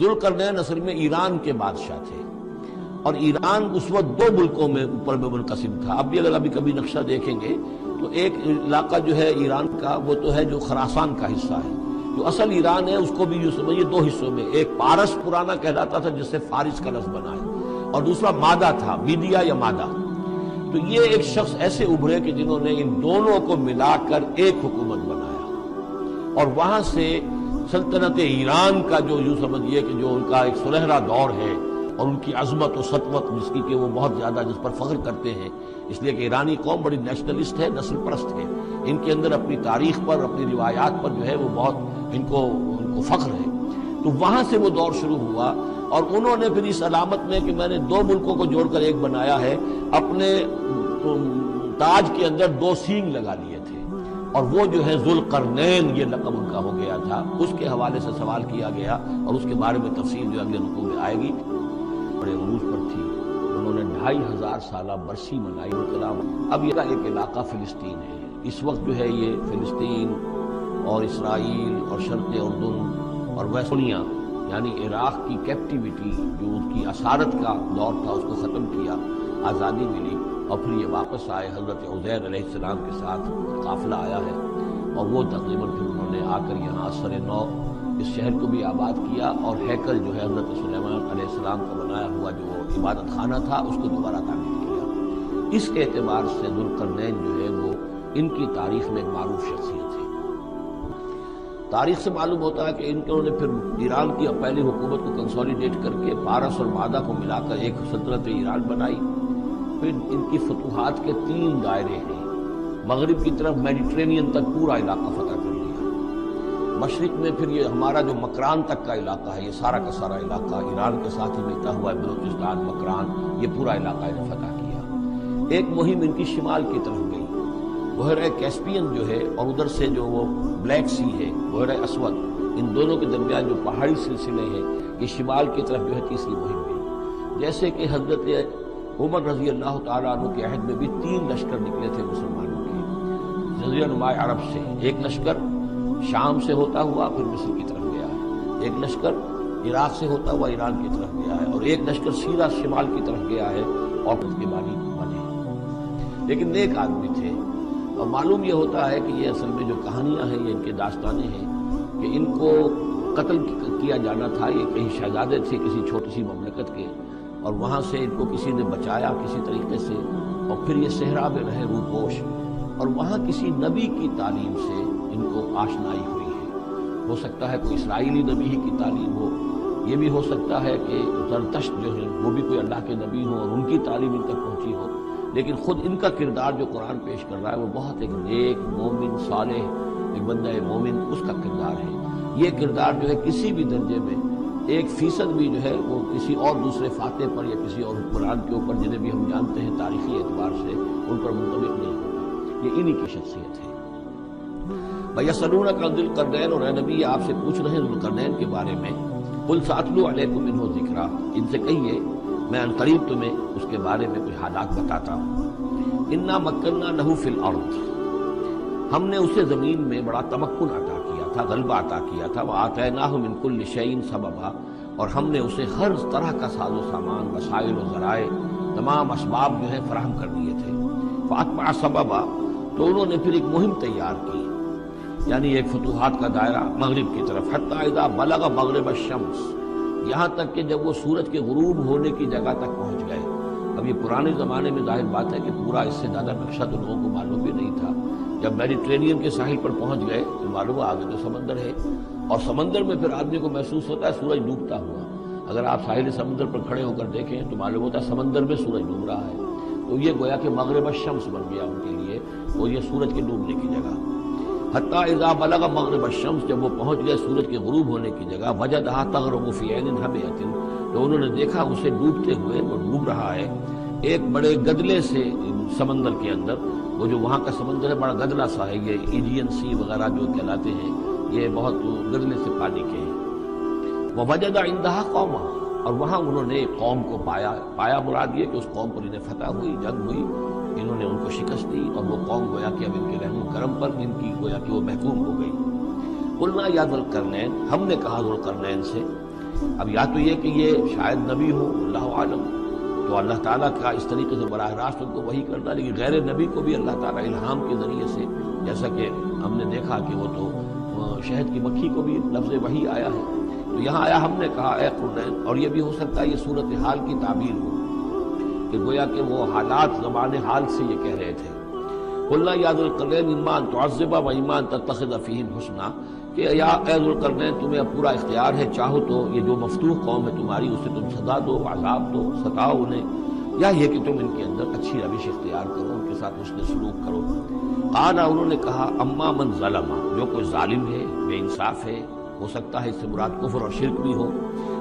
ذوالقرنین اصل میں ایران کے بادشاہ تھے، اور ایران اس وقت دو ملکوں میں اوپر میں منقسم تھا۔ اب بھی اگر ابھی کبھی نقشہ دیکھیں گے تو ایک علاقہ جو ہے ایران کا وہ تو ہے جو خراسان کا حصہ ہے، جو اصل ایران ہے اس کو بھی یوں سمجھیے دو حصوں میں، ایک پارس پرانا کہلاتا تھا جس سے فارس کا لفظ بنا ہے، اور دوسرا مادہ تھا، میڈیا یا مادہ۔ تو یہ ایک شخص ایسے ابھرے کہ جنہوں نے ان دونوں کو ملا کر ایک حکومت بنایا، اور وہاں سے سلطنت ایران کا جو یوں سمجھیے کہ جو ان کا ایک سنہرا دور ہے، اور ان کی عظمت و سطوت جس کی کہ وہ بہت زیادہ جس پر فخر کرتے ہیں، اس لیے کہ ایرانی قوم بڑی نیشنلسٹ ہے، نسل پرست ہے، ان کے اندر اپنی تاریخ پر، اپنی روایات پر جو ہے وہ بہت ان کو فخر ہے۔ تو وہاں سے وہ دور شروع ہوا، اور انہوں نے پھر اس علامت میں کہ میں نے دو ملکوں کو جوڑ کر ایک بنایا ہے، اپنے تاج کے اندر دو سینگ لگا لیے تھے، اور وہ جو ہے ذوالقرنین یہ لقب ان کا ہو گیا تھا۔ اس کے حوالے سے سوال کیا گیا، اور اس کے بارے میں تفصیل جو اگلے رکوع میں آئے گی۔ بڑے عروج پر تھی، انہوں نے 2500 سالہ برسی منائی انقلاب۔ اب یہ ایک علاقہ فلسطین ہے، اس وقت جو ہے یہ فلسطین اور اسرائیل اور شرق اردن اور ویسونیا یعنی عراق کی کیپٹیوٹی جو اس کی اسارت کا دور تھا اس کو ختم کیا، آزادی ملی، اور پھر یہ واپس آئے۔ حضرت عزیر علیہ السلام کے ساتھ قافلہ آیا ہے، اور وہ تقریباً پھر انہوں نے آ کر یہاں اثر نو اس شہر کو بھی آباد کیا، اور ہیکل جو ہے حضرت سلیمان علیہ السلام کا بنایا ہوا جو عبادت خانہ تھا اس کو دوبارہ تعمیر کیا۔ اس اعتبار سے ذوالقرنین جو ہے وہ ان کی تاریخ میں ایک معروف شخصیت ہے۔ تاریخ سے معلوم ہوتا ہے کہ انہوں نے پھر ایران کی پہلی حکومت کو کنسولیڈیٹ کر کے پارس اور مادہ کو ملا کر ایک سلطنت ایران بنائی۔ پھر ان کی فتوحات کے 3 دائرے ہیں، مغرب کی طرف میڈیٹرینین تک پورا علاقہ فتح کر لیا، مشرق میں پھر یہ ہمارا جو مکران تک کا علاقہ ہے، یہ سارا کا سارا علاقہ ایران کے ساتھ ہی ملتا ہوا ہے، بلوچستان، مکران، یہ پورا علاقہ انہیں فتح کیا۔ ایک مہم ان کی شمال کی طرف گئی، بحیرہ کیسپین جو ہے، اور ادھر سے جو وہ بلیک سی ہے، بحیرہ اسود، ان دونوں کے درمیان جو پہاڑی سلسلے ہیں، یہ شمال کی طرف جو ہے تیسری مہم گئی۔ جیسے کہ حضرت عمر رضی اللہ تعالیٰ عنہ کے عہد میں بھی 3 لشکر نکلے تھے مسلمانوں کے جزیرہ نما عرب سے، ایک لشکر شام سے ہوتا ہوا پھر مصر کی طرف گیا ہے، ایک لشکر عراق سے ہوتا ہوا ایران کی طرف گیا ہے، اور ایک لشکر سیدھا شمال کی طرف گیا ہے، اور اس کے بانی بنے، لیکن نیک آدمی تھے۔ اور معلوم یہ ہوتا ہے کہ یہ اصل میں جو کہانیاں ہیں، یہ ان کے داستانیں ہیں کہ ان کو قتل کیا جانا تھا، یہ کہیں شہزادے تھے کسی چھوٹی سی مملکت کے، اور وہاں سے ان کو کسی نے بچایا کسی طریقے سے، اور پھر یہ صحرا میں رہے روپوش، اور وہاں کسی نبی کی تعلیم سے ان کو آشنائی ہوئی ہے۔ ہو سکتا ہے کوئی اسرائیلی نبی ہی کی تعلیم ہو، یہ بھی ہو سکتا ہے کہ زرتشت جو ہے وہ بھی کوئی اللہ کے نبی ہوں اور ان کی تعلیم ان تک پہنچی ہو، لیکن خود ان کا کردار جو قرآن پیش کر رہا ہے وہ بہت ایک نیک مومن صالح ایک بندہ مومن، اس کا کردار ہے۔ یہ کردار جو ہے کسی بھی درجے میں 1% بھی جو ہے وہ کسی اور دوسرے فاتح پر یا کسی اور حکمران کے اوپر جنہیں بھی ہم جانتے ہیں تاریخی اعتبار سے ان پر منطبق نہیں ہوگا، یہ انہی کی شخصیت ہے۔ وَيَسْأَلُونَكَ عَنِ ذِي الْقَرْنَيْنِ، اور اے نبی آپ سے پوچھ رہے ہیں ذوالقرنین کے بارے میں، قُلْ سَأَتْلُو عَلَيْكُم مِّنْهُ ذِكْرًا، ان سے کہیے میں عنقریب تمہیں اس کے بارے میں کچھ حالات بتاتا ہوں۔ اِنَّا مَكَّنَّا لَهُ فِي الْأَرْضِ، ہم نے اسے زمین میں بڑا تمکن عطا کیا تھا، غلبہ عطا کیا تھا، وَآتَيْنَاهُ مِن كُلِّ شَيْءٍ سَبَبًا، اور ہم نے اسے ہر طرح کا ساز و سامان، وسائل و ذرائع، تمام اسباب جو ہے فراہم کر دیے تھے۔ فَأَتْبَعَ سَبَبًا، تو انہوں نے پھر ایک مہم تیار کی، یعنی ایک فتوحات کا دائرہ مغرب کی طرف، حتیٰ اذا بلغ مغرب الشمس، یہاں تک کہ جب وہ سورج کے غروب ہونے کی جگہ تک پہنچ گئے۔ اب یہ پرانے زمانے میں ظاہر بات ہے کہ پورا اس سے زیادہ نقشہ تو لوگوں کو معلوم بھی نہیں تھا۔ جب میڈیٹرینین کے ساحل پر پہنچ گئے تو معلوم آگے تو سمندر ہے، اور سمندر میں پھر آدمی کو محسوس ہوتا ہے سورج ڈوبتا ہوا۔ اگر آپ ساحل سمندر پر کھڑے ہو کر دیکھیں تو معلوم ہوتا ہے سمندر میں سورج ڈوب رہا ہے، تو یہ گویا کہ مغرب الشمس بن گیا ان کے لیے، وہ یہ سورج کے ڈوبنے کی جگہ۔ حتیٰ اذا بلغ مغرب الشمس، جب وہ پہنچ گئے سورج کے غروب ہونے کی جگہ، وجدہا تغرب فی عین حمیۃ، تو انہوں نے دیکھا اسے ڈوبتے ہوئے، وہ ڈوب رہا ہے ایک بڑے گدلے سے سمندر کے اندر۔ وہ جو وہاں کا سمندر ہے بڑا گدلا سا ہے، یہ ایجین سی وغیرہ جو کہلاتے ہیں، یہ بہت گدلے سے پانی کے ہیں۔ ووجد عندہا قوما، اور وہاں انہوں نے ایک قوم کو پایا مراد یہ کہ اس قوم پر انہیں فتح ہوئی، جنگ ہوئی، انہوں نے ان کو شکست دی، اور وہ قوم گویا کہ اب ان کے رحم و کرم پر ان کی گویا کہ وہ محکوم ہو گئی۔ قلنا یا ذوالقرنین، ہم نے کہا ذوالقرنین سے، اب یا تو یہ کہ یہ شاید نبی ہو، اللہ عالم، تو اللہ تعالیٰ کا اس طریقے سے براہ راست ان کو وحی کرنا، لیکن غیر نبی کو بھی اللہ تعالیٰ الہام کے ذریعے سے، جیسا کہ ہم نے دیکھا کہ وہ تو شہد کی مکھی کو بھی لفظ وحی آیا ہے، تو یہاں آیا ہم نے کہا اے قرنین، اور یہ بھی ہو سکتا ہے یہ صورتحال کی تعبیر ہو کہ گویا کہ وہ حالات زمان حال سے یہ کہہ رہے تھے۔ قلنا یا ذو القرنین اما ان تعذب و اما ان تتخذ فیہم حسنا، کہ یا اے ذو القرنین تمہیں اب پورا اختیار ہے، چاہو تو یہ جو مفتوح قوم ہے تمہاری اسے تم سزا دو، عذاب دو، ستاؤ انہیں، یا یہ کہ تم ان کے اندر اچھی روش اختیار کرو، ان کے ساتھ حسن سلوک کرو۔ قال انہوں نے کہا اما من ظلم، جو کوئی ظالم ہے، بے انصاف ہے، ہو سکتا ہے اس سے مراد کفر اور شرک بھی ہو،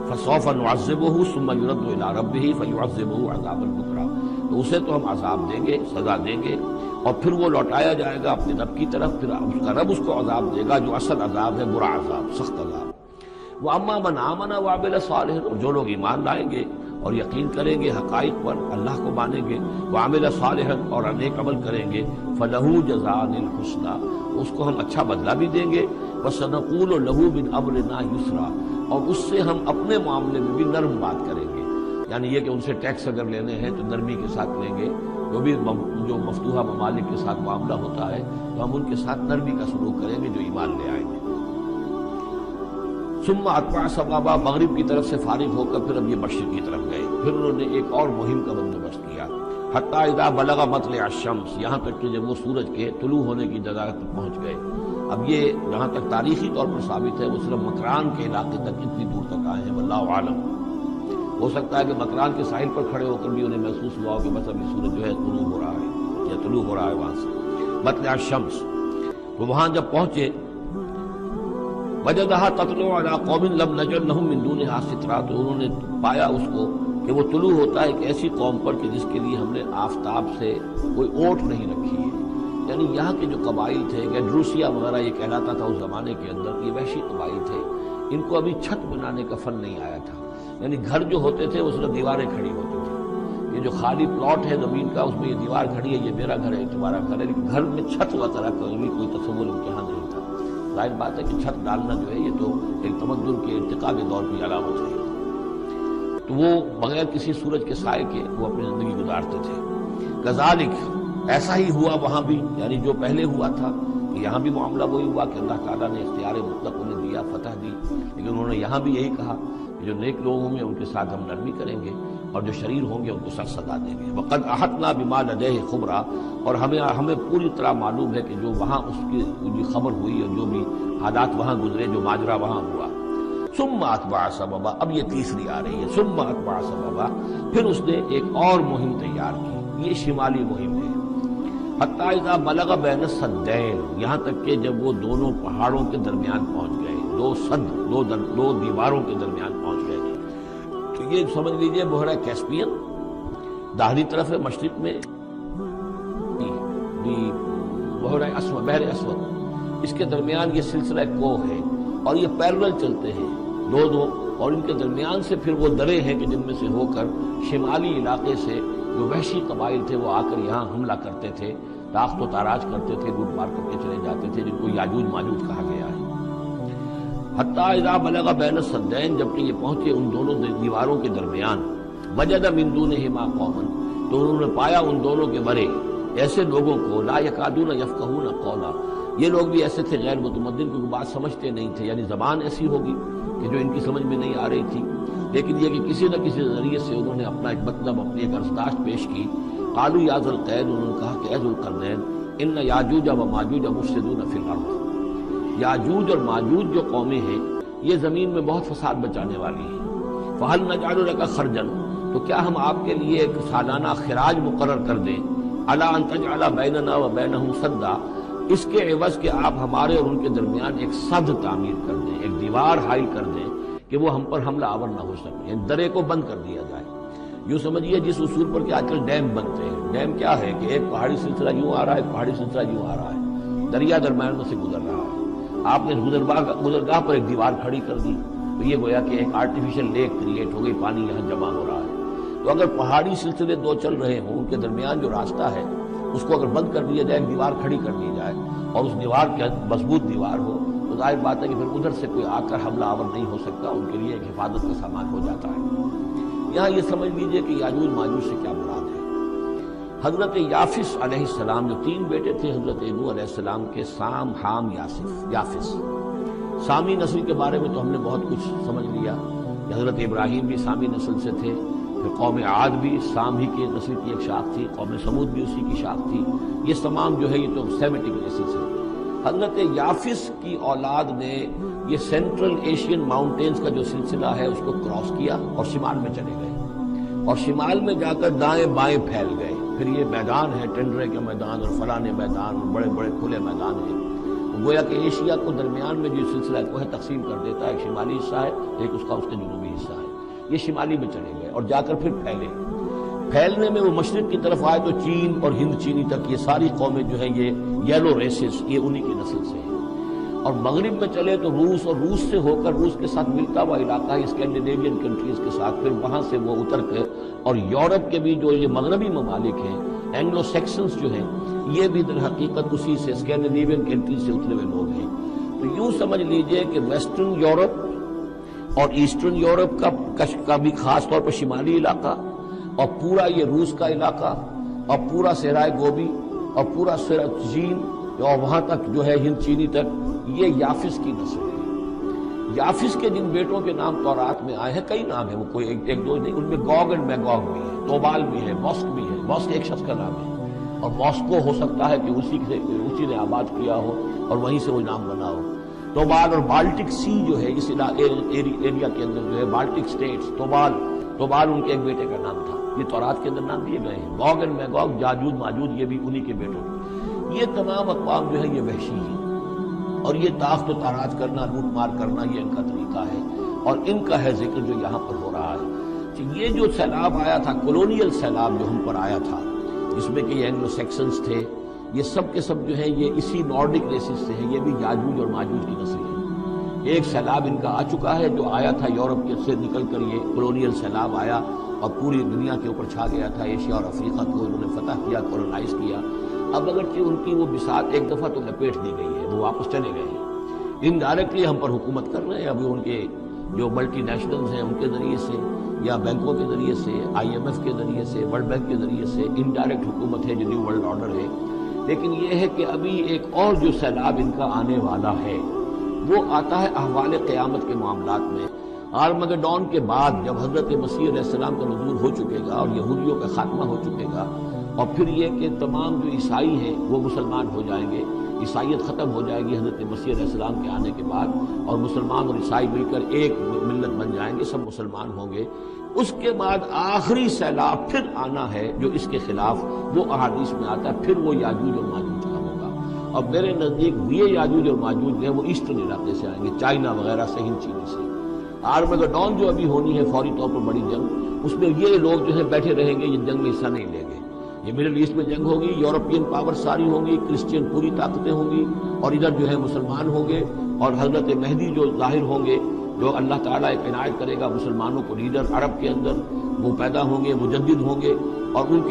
فسوف نعذبہ ثم یرد الی ربہ فیعذبہ عذابا نکرا، تو اسے تو ہم عذاب دیں گے، سزا دیں گے، اور پھر وہ لوٹایا جائے گا اپنے رب کی طرف، پھر اس کا رب اس کو عذاب دے گا جو اصل عذاب ہے، برا عذاب، سخت عذاب۔ وَأَمَّا مَنْ آمَنَ وَعَمِلَ صَالِحًا، اور جو لوگ ایمان لائیں گے اور یقین کریں گے حقائق پر، اللہ کو مانیں گے، وَعَمِلَ صَالِحًا، اور نیک عمل کریں گے، فَلَهُ جَزَاءً الْحُسْنَىٰ، اس کو ہم اچھا بدلہ بھی دیں گے، وَسَنَقُولُ لَهُ مِنْ أَمْرِنَا يُسْرًا، اور اس سے ہم اپنے معاملے میں بھی نرم بات کریں گے، یعنی یہ کہ ان سے ٹیکس اگر لینے ہیں تو نرمی کے ساتھ لیں گے، جو مفتوحہ ممالک کے ساتھ معاملہ ہوتا ہے تو ہم ان کے ساتھ نرمی کا سلوک کریں گے جو ایمان لے آئیں گے۔ ثم اتبع سبابا، مغرب کی طرف سے فارغ ہو کر پھر اب یہ مشرق کی طرف گئے، پھر انہوں نے ایک اور مہم کا بندوبست کیا، حتی اذا بلغ مطلع الشمس، یہاں تک کہ جب وہ سورج کے طلوع ہونے کی جگہ تک پہنچ گئے۔ اب یہ جہاں تک تاریخی طور پر ثابت ہے وہ صرف مکران کے علاقے تک اتنی دور تک آئے ہیں، واللہ عالم، ہو سکتا ہے کہ مکران کے ساحل پر کھڑے ہو کر بھی انہیں محسوس ہوا ہو کہ بس ابھی سورج جو ہے طلوع ہو رہا ہے یا طلوع ہو رہا ہے وہاں سے، مطلع الشمس، تو وہاں جب پہنچے وجدہا تطلع علی قوم لم نجعل لہم من دونہا سترا، تو انہوں نے پایا اس کو کہ وہ طلوع ہوتا ہے ایک ایسی قوم پر کہ جس کے لیے ہم نے آفتاب سے کوئی اوٹ نہیں رکھی ہے، یعنی یہاں کے جو قبائل تھے، گیڈروسیا وغیرہ یہ کہلاتا تھا اس زمانے کے اندر، یہ وحشی قبائل تھے، ان کو ابھی چھت بنانے کا فن نہیں آیا تھا، یعنی گھر جو ہوتے تھے وہ صرف دیواریں کھڑی ہوتی تھی، یہ جو خالی پلاٹ ہے زمین کا اس میں یہ دیوار کھڑی ہے، یہ میرا گھر ہے، یہ تمہارا گھر ہے، لیکن گھر میں چھت وغیرہ کا کوئی تصور امتحان نہیں تھا۔ ظاہر بات ہے کہ چھت ڈالنا جو ہے یہ تو ایک تمدن کے ارتقاء کے دور کی علامت ہے، تو وہ بغیر کسی سورج کے سائے کے وہ اپنی زندگی گزارتے تھے۔ کذالک، ایسا ہی ہوا وہاں بھی، یعنی جو پہلے ہوا تھا کہ یہاں بھی معاملہ وہی ہوا کہ اللہ تعالیٰ نے اختیار مطلق انہیں دیا، فتح دی، لیکن انہوں نے یہاں بھی یہی کہا کہ جو نیک لوگ ہوں گے ان کے ساتھ ہم نرمی کریں گے اور جو شریر ہوں گے ان کو سخت سزا دیں گے۔ وقد احطنا بما لدیہ خبرا، اور ہمیں پوری طرح معلوم ہے کہ جو وہاں اس کی جو خبر ہوئی اور جو بھی حالات وہاں گزرے، جو ماجرا وہاں ہوا۔ ثم اتبع سببا، اب یہ تیسری آ رہی ہے، ثم اتبع سببا، پھر اس نے ایک اور مہم تیار کی، یہ شمالی مہم ہے، حتی اذا بلغ بین السدین، یہاں تک کہ جب وہ دونوں پہاڑوں کے درمیان پہنچ گئے، دو سد، دو دیواروں کے درمیان پہنچ گئے، تو یہ سمجھ لیجئے بحیرہ کیسپیئن داہنی طرف ہے، مشرق میں بحیرہ اسود، بحر اسود، اس کے درمیان یہ سلسلہ کوہ ہے اور یہ پیرلل چلتے ہیں دو، اور ان کے درمیان سے پھر وہ درے ہیں کہ جن میں سے ہو کر شمالی علاقے سے جو وحشی قبائل تھے وہ آ کر یہاں حملہ کرتے تھے، تاخت و تاراج کرتے تھے، لوٹ مار کر کے چلے جاتے تھے، جن کو یاجوج ماجوج کہا گیا ہے۔ حتی اذا بلغ بین السدین، جبکہ یہ پہنچے ان دونوں دیواروں کے درمیان، وجد من دونہما قوما، تو انہوں نے پایا ان دونوں کے برے ایسے لوگوں کو، لا یکادون یفقہون قولا، یہ لوگ بھی ایسے تھے غیر متمدن، کیونکہ بات سمجھتے نہیں تھے، یعنی زبان ایسی ہوگی کہ جو ان کی سمجھ میں نہیں آ رہی تھی، لیکن یہ کہ کسی نہ کسی ذریعے سے انہوں نے اپنا ایک مطلب، اپنی ایک ارزداشت پیش کی۔ قالوا یا ذا القرنین، انہوں نے کہا کہ اے ذو القرنین، ان یاجوج و ماجوج مفسدون فی الارض، یاجوج اور ماجوج جو قومیں ہیں یہ زمین میں بہت فساد بچانے والی ہیں، فہل نجعل لک خرجا، تو کیا ہم آپ کے لیے ایک سالانہ خراج مقرر کر دیں، الا ان تجعل بیننا و بینہم سدا، اس کے عوض کہ آپ ہمارے اور ان کے درمیان ایک سد تعمیر کر دیں، ایک دیوار حائل کر دیں کہ وہ ہم پر حملہ آور نہ ہو سکے، یعنی درے کو بند کر دیا جائے۔ یوں سمجھیے جس اصول پر کہ آج کل ڈیم بنتے ہیں، ڈیم کیا ہے کہ ایک پہاڑی سلسلہ یوں آ رہا ہے، ایک پہاڑی سلسلہ یوں آ رہا ہے، دریا درمیان میں سے گزر رہا ہے، آپ نے گزرگاہ پر ایک دیوار کھڑی کر دی تو یہ گویا کہ ایک آرٹیفیشل لیک کریٹ ہو گئی، پانی یہاں جمع ہو رہا ہے۔ تو اگر پہاڑی سلسلے دو چل رہے ہوں، ان کے درمیان جو راستہ ہے اس کو اگر بند کر دیا جائے، ایک دیوار کھڑی کر دی جائے اور اس دیوار کے مضبوط دیوار ہو، تو تو ظاہر بات ہے کہ پھر ادھر سے کوئی آ کر حملہ آور نہیں ہو سکتا، ان کے لیے ایک حفاظت کا سامان ہو جاتا ہے۔ یہاں یہ سمجھ لیجئے کہ یاجوج ماجوج سے کیا مراد ہے۔ حضرت یافس علیہ السلام، جو 3 بیٹے تھے حضرت نوح علیہ السلام کے، سام، حام، یافس۔ سامی نسل کے بارے میں تو ہم نے بہت کچھ سمجھ لیا کہ حضرت ابراہیم بھی سامی نسل سے تھے، پھر قوم عاد بھی سام ہی کی نسل کی ایک شاخ تھی، قوم سمود بھی اسی کی شاخ تھی۔ یہ تمام جو ہے یہ تو سیمیٹک بیسس ہے۔ حضرت یافس کی اولاد نے یہ سینٹرل ایشین ماؤنٹینز کا جو سلسلہ ہے اس کو کراس کیا اور شمال میں چلے گئے، اور شمال میں جا کر دائیں بائیں پھیل گئے۔ پھر یہ میدان ہے، ٹنڈرے کے میدان اور فلانے میدان اور بڑے بڑے کھلے میدان ہیں۔ گویا کہ ایشیا کو درمیان میں جو سلسلہ ہے وہ تقسیم کر دیتا ہے، ایک شمالی حصہ ہے، ایک اس کا جنوبی حصہ ہے۔ یہ شمالی میں چلے گئے اور جا کر پھر پھیلے۔ پھیلنے میں وہ مشرق کی طرف آئے تو چین اور ہند چینی تک یہ ساری قومیں جو ہیں یہ یلو ریسز، یہ انہی کی نسل سے ہیں۔ اور مغرب میں چلے تو روس، اور روس سے ہو کر روس کے ساتھ ملتا ہوا علاقہ ہے اسکینڈینیوین کنٹریز کے ساتھ، پھر وہاں سے وہ اتر کے اور یورپ کے بھی جو یہ مغربی ممالک ہیں، اینگلو سیکسنز جو ہیں، یہ بھی در حقیقت اسی سے اسکینڈینیوین کنٹریز سے اترے ہوئے لوگ ہیں۔ تو یوں سمجھ لیجئے کہ ویسٹرن یورپ اور ایسٹرن یورپ کا بھی خاص طور پر شمالی علاقہ، اور پورا یہ روس کا علاقہ، اور پورا صحرائے گوبی، اور پورا چین، اور وہاں تک جو ہے ہند چینی تک، یہ یافس کی نسل ہے۔ یافس کے جن بیٹوں کے نام تورات میں آئے ہیں، کئی نام ہیں، وہ کوئی ایک دو نہیں، ان میں گوگ اینڈ میگوگ بھی ہے، توبال بھی ہے، موسک بھی ہے۔ موسک ایک شخص کا نام ہے، اور موسکو ہو سکتا ہے کہ اسی نے آباد کیا ہو اور وہیں سے وہ نام بنا ہو۔ توبال اور بالٹک سی جو ہے اس ایریا کے اندر جو ہے بالٹک سٹیٹس، توبال ان کے ایک بیٹے کا نام تھا۔ یہ تورات کے اندر نام دیے گئے ہیں۔ گوگ اینڈ میگوگ، یاجوج ماجوج، یہ بھی انہی کے بیٹوں کے۔ یہ تمام اقوام جو ہے یہ وحشی ہیں، اور یہ تاخت و تاراج کرنا، لوٹ مار کرنا، یہ ان کا طریقہ ہے، اور ان کا ہے ذکر جو یہاں پر ہو رہا ہے۔ یہ جو سیلاب آیا تھا، کولونیل سیلاب جو ہم پر آیا تھا، جس میں کہ یہ اینگلو سیکسنز تھے، یہ سب کے سب جو ہیں یہ اسی نارڈک ریسز سے ہیں، یہ بھی یاجوج اور ماجوج کی نسل ہے۔ ایک سیلاب ان کا آ چکا ہے جو آیا تھا یورپ کے سے نکل کر، یہ کولونیل سیلاب آیا اور پوری دنیا کے اوپر چھا گیا تھا۔ ایشیا اور افریقہ کو انہوں نے فتح کیا، کولونائز کیا۔ اب اگرچہ ان کی وہ بساط ایک دفعہ تو لپیٹ دی گئی ہے، وہ واپس چلے گئے ہیں، انڈائریکٹلی ہم پر حکومت کر رہے ہیں۔ ابھی ان کے جو ملٹی نیشنلز ہیں ان کے ذریعے سے، یا بینکوں کے ذریعے سے، IMF کے ذریعے سے، ورلڈ بینک کے ذریعے سے انڈائریکٹ حکومت ہے جو نیو ورلڈ آرڈر ہے۔ لیکن یہ ہے کہ ابھی ایک اور جو سیلاب ان کا آنے والا ہے وہ آتا ہے احوال قیامت کے معاملات میں۔ آرمگڈون کے بعد جب حضرت مسیح علیہ السلام کا نزول ہو چکے گا اور یہودیوں کا خاتمہ ہو چکے گا، اور پھر یہ کہ تمام جو عیسائی ہیں وہ مسلمان ہو جائیں گے، عیسائیت ختم ہو جائے گی حضرت مسیح علیہ السلام کے آنے کے بعد، اور مسلمان اور عیسائی مل کر ایک ملت بن جائیں گے، سب مسلمان ہوں گے۔ اس کے بعد آخری سیلاب پھر آنا ہے جو اس کے خلاف، وہ احادیث میں آتا ہے، پھر وہ یاجوج اور ماجوج کا ہوگا۔ اور میرے نزدیک یہ یاجوج اور ماجوج جو ہے وہ ایسٹرن علاقے سے آئیں گے، چائنا وغیرہ سے، ہند چینی سے۔ آرمگڈون جو ابھی ہونی ہے فوری طور پر بڑی جنگ، اس میں یہ لوگ جو ہے بیٹھے رہیں گے، یہ جنگ میں حصہ نہیں لیں گے۔ یہ مڈل ایسٹ میں جنگ ہوگی، یورپین پاور ساری ہوں گی، کرسچین پوری طاقتیں ہوں گی، اور ادھر جو ہے مسلمان ہوں گے، اور حضرت مہدی جو ظاہر ہوں گے، جو اللہ تعالیٰ ایک عنایت کرے گا مسلمانوں کو لیڈر عرب کے اندر، وہ پیدا ہوں گے، مجدد ہوں گے، اور ان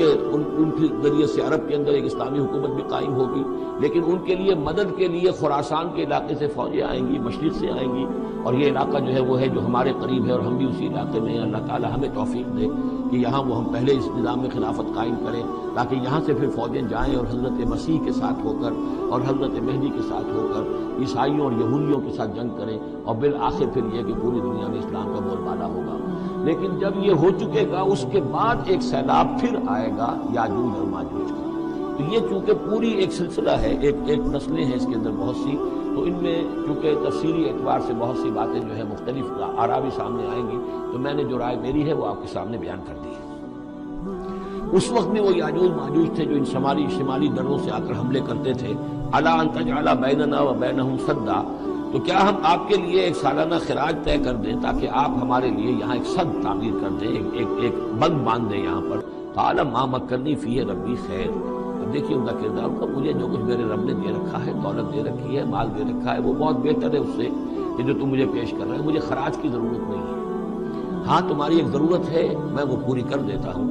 کے ذریعے سے عرب کے اندر ایک اسلامی حکومت بھی قائم ہوگی۔ لیکن ان کے لیے مدد کے لیے خراسان کے علاقے سے فوجیں آئیں گی، مشرق سے آئیں گی، اور یہ علاقہ جو ہے وہ ہے جو ہمارے قریب ہے، اور ہم بھی اسی علاقے میں ہیں۔ اللہ تعالیٰ ہمیں توفیق دے کہ یہاں وہ ہم پہلے اس نظام میں خلافت قائم کریں، تاکہ یہاں سے پھر فوجیں جائیں اور حضرت مسیح کے ساتھ ہو کر اور حضرت مہدی کے ساتھ ہو کر عیسائیوں اور یہودیوں کے ساتھ جنگ کریں، اور بالآخر پھر یہ کہ پوری دنیا میں اسلام کا بول بالا ہوگا۔ لیکن جب یہ ہو چکے گا اس کے بعد ایک سیلاب پھر آئے گا یاجوج اور ماجوج کا۔ تو یہ چونکہ پوری ایک سلسلہ ہے، ایک نسلیں ہیں اس کے اندر بہت سی، تو ان میں چونکہ تفسیری اعتبار سے بہت سی باتیں جو ہے مختلف آراء بھی سامنے آئیں گی، تو میں نے جو رائے میری ہے وہ آپ کے سامنے بیان کر دی ہے۔ اس وقت میں وہ یاجوج ماجوج تھے جو ان شمالی دروں سے آ کر حملے کرتے تھے۔ الا ان تجعل بیننا و بینہم سدا، تو کیا ہم آپ کے لیے ایک سالانہ خراج طے کر دیں تاکہ آپ ہمارے لیے یہاں ایک سد تعمیر کر دیں، ایک بند باندھ دیں یہاں پر۔ قال ما مکنی فیہ ربی خیر، اب دیکھیے ان کا کردار کا، مجھے جو کچھ میرے رب نے دے رکھا ہے، دولت دے رکھی ہے، مال دے رکھا ہے، وہ بہت بہتر ہے اس سے کہ جو تم مجھے پیش کر رہے ہیں۔ مجھے خراج کی ضرورت نہیں ہے، ہاں تمہاری ایک ضرورت ہے، میں وہ پوری کر دیتا ہوں۔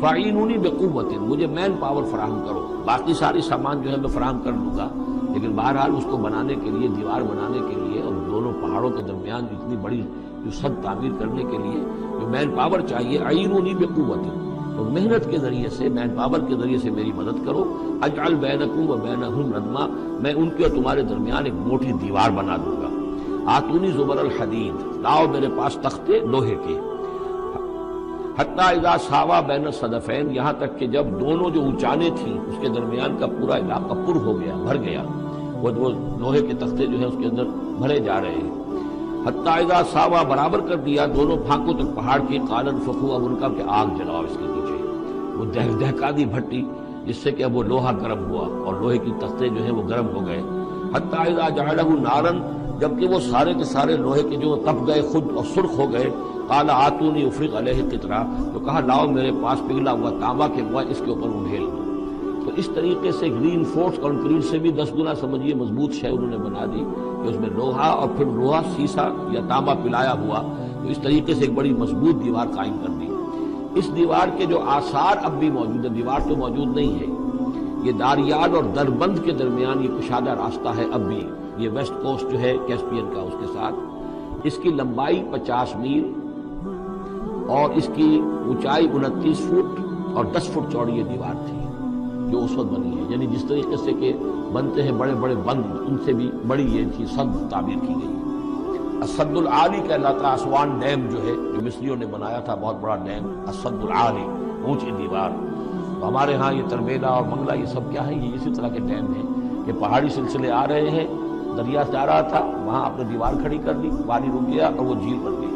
فاعینونی بقوت، مجھے مین پاور فراہم کرو، باقی ساری سامان جو ہے میں فراہم کر لوں گا، لیکن بہرحال اس کو بنانے کے لیے، دیوار بنانے کے لیے اور دونوں پہاڑوں کے درمیان اتنی بڑی جو سد تعمیر کرنے کے لیے جو مین پاور چاہیے، اعینونی بقوت، تو محنت کے ذریعے سے، مین پاور کے ذریعے سے میری مدد کرو، اجعل بینکم و بینہم ردما، میں ان کے اور تمہارے درمیان ایک موٹی دیوار بنا دوں گا، آتونی زبر الحدید، لاؤ میرے پاس تختے لوہے کے، حتیٰ اذا ساوا بین الصدفین، یہاں تک کہ جب دونوں جو اونچانے تھیں اس کے درمیان کا پورا علاقہ پر ہو گیا، بھر گیا، وہ لوہے کے تختے جو ہیں اس کے اندر بھرے جا رہے ہیں، حتیٰ اذا ساوا، برابر کر دیا دونوں پھانکوں تک پہاڑ کی، قال انفخوا، اب ان کا کہ آگ جلاؤ اس کے نیچے، وہ دہکا دی بھٹی جس سے کہ اب وہ لوہا گرم ہوا اور لوہے کی تختے جو ہیں وہ گرم ہو گئے، حتیٰ اذا جعلہ نارا، جبکہ وہ سارے کے سارے لوہے کے جو تپ گئے خود اور سرخ ہو گئے، قال آتونی افرغ علیہ قطرہ، تو کہا لاؤ میرے پاس پگھلا ہوا تانبا کے ہوا اس کے اوپر انڈھیل دو۔ تو اس طریقے سے گرین فورس کنکریٹ سے بھی 10 گنا سمجھیے مضبوط شے انہوں نے بنا دی کہ اس میں لوہا اور پھر لوہا سیسا یا تانبا پلایا ہوا، تو اس طریقے سے ایک بڑی مضبوط دیوار قائم کر دی۔ اس دیوار کے جو آثار اب بھی موجود ہیں، دیوار تو موجود نہیں ہے، یہ داریال اور دربند کے درمیان یہ کشادہ راستہ ہے اب بھی، یہ ویسٹ کوسٹ جو ہے کیسپین کا، اس کے ساتھ اس کی لمبائی 50 میل اور اس کی اونچائی 29 فٹ اور 10 فٹ چوڑی یہ دیوار تھی جو اس وقت بنی ہے، یعنی جس طریقے سے کہ بنتے ہیں بڑے بڑے بند، ان سے بھی بڑی یہ تھی سد تعمیر کی گئی۔ السد العالی کہلاتا اسوان ڈیم جو ہے، جو مصریوں نے بنایا تھا، بہت بڑا ڈیم، السد العالی، اونچی دیوار۔ تو ہمارے ہاں یہ ترمیلا اور منگلا یہ سب کیا ہے، یہ اسی طرح کے ڈیم ہیں کہ پہاڑی سلسلے آ رہے ہیں، دریا جا رہا تھا، وہاں آپ نے دیوار کھڑی کر دی، پانی رک گیا اور وہ جھیل بن گئی۔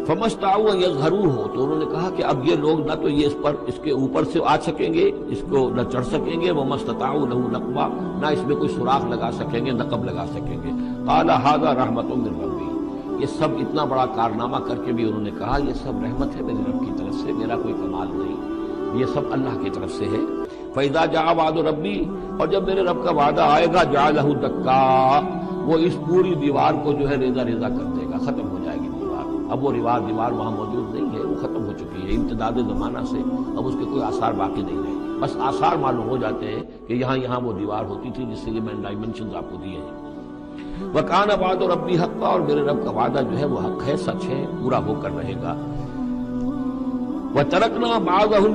فَمَسْتَعُوا أَن يَظْهَرُوهُ، تو انہوں نے کہا کہ اب یہ لوگ نہ تو یہ اس کے اوپر سے آ سکیں گے، اس کو نہ چڑھ سکیں گے، وَمَا اسْتَطَاعُوا لَهُ نَقْبًا، نہ اس میں کوئی سوراخ لگا سکیں گے، نقب لگا سکیں گے۔ قَالَ هَذَا رَحْمَةٌ مِّن رَّبِّي، یہ سب اتنا بڑا کارنامہ کر کے بھی انہوں نے کہا یہ سب رحمت ہے میرے رب کی طرف سے، میرا کوئی کمال نہیں، یہ سب اللہ کی طرف سے ہے۔ فَإِذَا جَاءَ وَعْدُ رَبِّي، اور جب میرے رب کا وعدہ آئے گا، جَعَلَهُ دَكَّا، وہ اس پوری دیوار کو جو ہے ریزہ ریزہ کر دے گا، ختم ہو جائے گی دیوار۔ اب وہ دیوار وہاں موجود نہیں ہے، وہ ختم ہو چکی ہے امتداد زمانہ سے، اب اس کے کوئی آثار باقی نہیں رہے، بس آثار معلوم ہو جاتے ہیں کہ یہاں وہ دیوار ہوتی تھی، جس سے یہ میں ڈائمنشنز آپ کو دیے ہیں۔ وَكَانَ وَعْدُ رَبِّي حَقًّا، اور میرے رب کا وعدہ جو ہے وہ حق ہے، سچ ہے، پورا ہو کر رہے گا۔ وَتَرَكْنَا بَعْضَهُمْ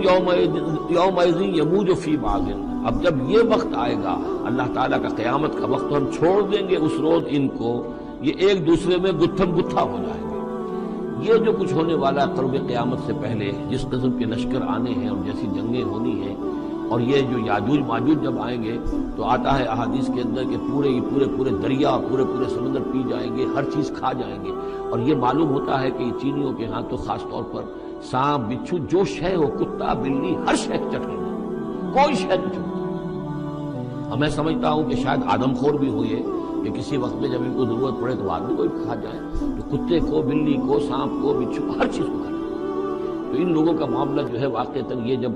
يَوْمَئِذٍ يَمُوجُ فِي بَعْضٍ، اب جب یہ وقت آئے گا اللہ تعالیٰ کا قیامت کا وقت، تو ہم چھوڑ دیں گے اس روز ان کو، یہ ایک دوسرے میں گتھم گتھا ہو جائیں گے۔ یہ جو کچھ ہونے والا ہے قرب قیامت سے پہلے، جس قسم کے لشکر آنے ہیں اور جیسی جنگیں ہونی ہیں، اور یہ جو یاجوج ماجوج جب آئیں گے تو آتا ہے احادیث کے اندر کہ پورے دریا اور پورے سمندر پی جائیں گے، ہر چیز کھا جائیں گے، اور یہ معلوم ہوتا ہے کہ یہ چینیوں کے ہاں تو خاص طور پر سانپ بچھو جو شے ہو، کتا بلی، ہر شے چٹ لیں گے، کوئی شے نہیں چھوڑتا۔ اور میں سمجھتا ہوں کہ شاید آدم خور بھی ہوئے کہ کسی وقت میں جب ان کو ضرورت پڑے تو آدمی کو کھا جائے، تو کتے کو، بلی کو، سانپ کو، بچھو، ہر چیز کو کھا جائے۔ تو ان لوگوں کا معاملہ جو ہے واقعتاً یہ جب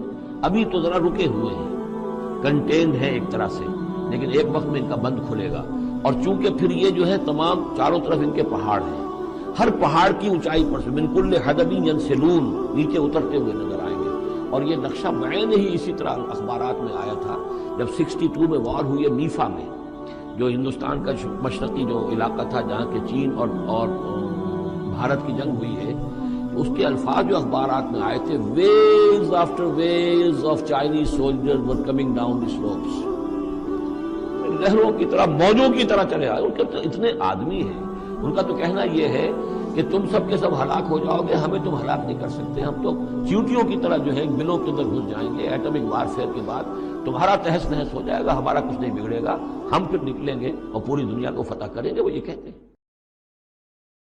ابھی تو ذرا رکے ہوئے ہیں، کنٹینڈ ہے ایک طرح سے، لیکن ایک وقت میں ان کا بند کھلے گا، اور چونکہ پھر یہ جو ہے تمام چاروں طرف ان کے پہاڑ ہیں، ہر پہاڑ کی اونچائی پر سے من کل حدب ینسلون، نیچے اترتے ہوئے نظر آئیں گے۔ اور یہ نقشہ بعین ہی اسی طرح اخبارات میں آیا تھا جب 62 میں وار ہوئی ہے نیفا میں، جو ہندوستان کا مشرقی جو علاقہ تھا جہاں کے چین اور بھارت کی جنگ ہوئی ہے، اس کے الفاظ جو اخبارات میں آئے تھے، waves after waves of Chinese soldiers were coming down the slopes, لہروں کی طرح، موجوں کی طرح چلے آئے۔ ان کے تو اتنے آدمی ہیں، ان کا تو کہنا یہ ہے کہ تم سب کے سب ہلاک ہو جاؤ گے، ہمیں تم ہلاک نہیں کر سکتے، ہم تو چیونٹیوں کی طرح جو ہے بلوں کے اندر گھس جائیں گے، ایٹمک وارفیئر کے بعد تمہارا تہس نہس ہو جائے گا، ہمارا کچھ نہیں بگڑے گا، ہم پھر نکلیں گے اور پوری دنیا کو فتح کریں گے، وہ یہ کہتے ہیں۔